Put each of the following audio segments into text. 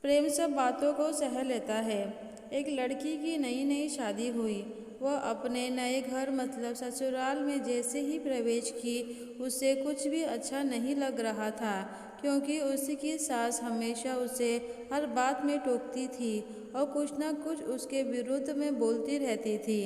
प्रेम सब बातों को सह लेता है। एक लड़की की नई नई शादी हुई। वह अपने नए घर मतलब ससुराल में जैसे ही प्रवेश की उसे कुछ भी अच्छा नहीं लग रहा था, क्योंकि उसकी सास हमेशा उसे हर बात में टोकती थी और कुछ न कुछ उसके विरुद्ध में बोलती रहती थी।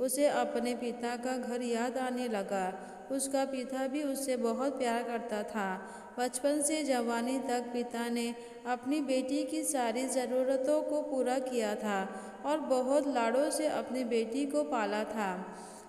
उसे अपने पिता का घर याद आने लगा। उसका पिता भी उससे बहुत प्यार करता था। बचपन से जवानी तक पिता ने अपनी बेटी की सारी ज़रूरतों को पूरा किया था और बहुत लाड़ों से अपनी बेटी को पाला था।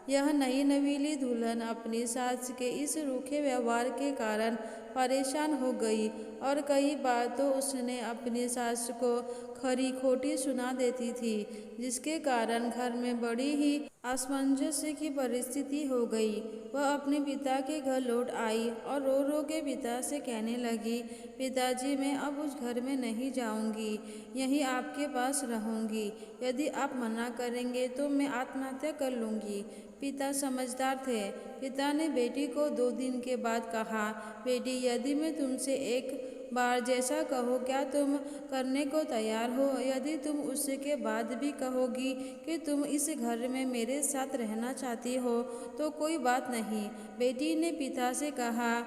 यह नई नवीली दुल्हन अपनी सास के इस रूखे व्यवहार के कारण परेशान हो गई और कई बार तो उसने अपनी सास को खरी खोटी सुना देती थी, जिसके कारण घर में बड़ी ही असमंजस की परिस्थिति हो गई। वह अपने पिता के घर लौट आई और रो रो के पिता से कहने लगी, पिताजी, मैं अब उस घर में नहीं जाऊंगी, यहीं आपके पास रहूंगी। यदि आप मना करेंगे तो मैं आत्महत्या कर लूंगी। पिता समझदार थे। पिता ने बेटी को 2 दिन के बाद कहा, बेटी, यदि मैं तुमसे एक बार जैसा कहो क्या तुम करने को तैयार हो? यदि तुम उसके बाद भी कहोगी कि तुम इस घर में मेरे साथ रहना चाहती हो तो कोई बात नहीं। बेटी ने पिता से कहा,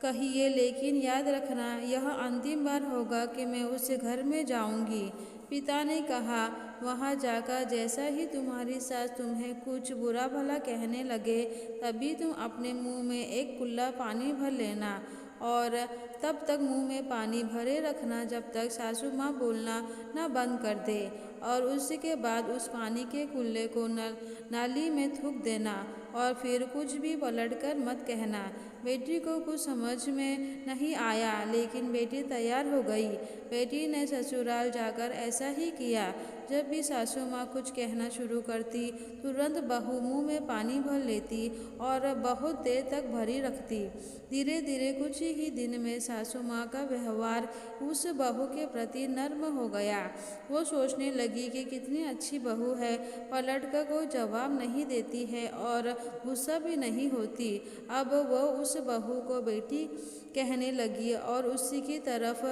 कहिए, लेकिन याद रखना यह अंतिम बार होगा कि मैं उस घर में जाऊंगी। पिता ने कहा, वहाँ जाकर जैसा ही तुम्हारी सास तुम्हें कुछ बुरा भला कहने लगे तभी तुम अपने मुंह में एक कुल्ला पानी भर लेना और तब तक मुंह में पानी भरे रखना जब तक सासू माँ बोलना न बंद कर दे, और उसके बाद उस पानी के कुल्ले को नाली में थूक देना और फिर कुछ भी पलटकर मत कहना। बेटी को कुछ समझ में नहीं आया, लेकिन बेटी तैयार हो गई। बेटी ने ससुराल जाकर ऐसा ही किया। जब भी सासू माँ कुछ कहना शुरू करती तुरंत बहू मुंह में पानी भर लेती और बहुत देर तक भरी रखती। धीरे धीरे कुछ ही दिन में सासू माँ का व्यवहार उस बहू के प्रति नर्म हो गया। वो सोचने लगी कि कितनी अच्छी बहू है, पलट कर कोई जवाब नहीं देती है और गुस्सा भी नहीं होती। अब वो उस बहू को बेटी कहने लगी और उसी की तरफ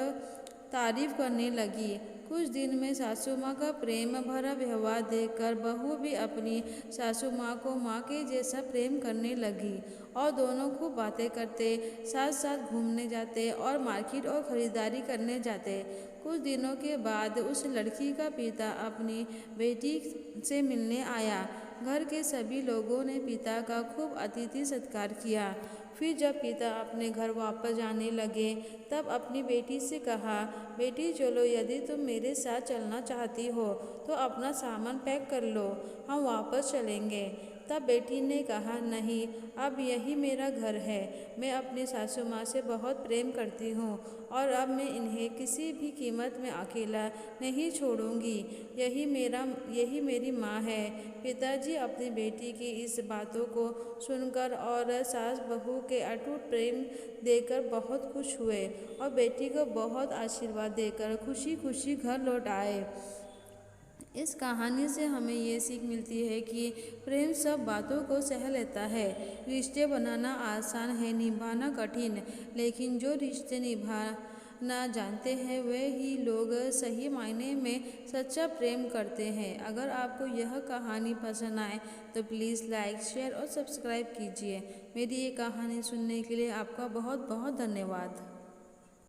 तारीफ करने लगी। कुछ दिन में सासू माँ का प्रेम भरा व्यवहार देखकर बहू भी अपनी सासू माँ को माँ के जैसा प्रेम करने लगी और दोनों खूब बातें करते, साथ साथ घूमने जाते और मार्केट और ख़रीदारी करने जाते। कुछ दिनों के बाद उस लड़की का पिता अपनी बेटी से मिलने आया। घर के सभी लोगों ने पिता का खूब अतिथि सत्कार किया। फिर जब पिता अपने घर वापस जाने लगे तब अपनी बेटी से कहा, बेटी चलो, यदि तुम मेरे साथ चलना चाहती हो तो अपना सामान पैक कर लो, हम वापस चलेंगे। तब बेटी ने कहा, नहीं, अब यही मेरा घर है। मैं अपनी सासू माँ से बहुत प्रेम करती हूँ और अब मैं इन्हें किसी भी कीमत में अकेला नहीं छोड़ूंगी। यही मेरी माँ है। पिताजी अपनी बेटी की इस बातों को सुनकर और सास बहू के अटूट प्रेम देकर बहुत खुश हुए और बेटी को बहुत आशीर्वाद देकर खुशी खुशी घर लौट आए। इस कहानी से हमें ये सीख मिलती है कि प्रेम सब बातों को सह लेता है। रिश्ते बनाना आसान है, निभाना कठिन, लेकिन जो रिश्ते निभाना जानते हैं वे ही लोग सही मायने में सच्चा प्रेम करते हैं। अगर आपको यह कहानी पसंद आए तो प्लीज़ लाइक, शेयर और सब्सक्राइब कीजिए। मेरी ये कहानी सुनने के लिए आपका बहुत बहुत धन्यवाद।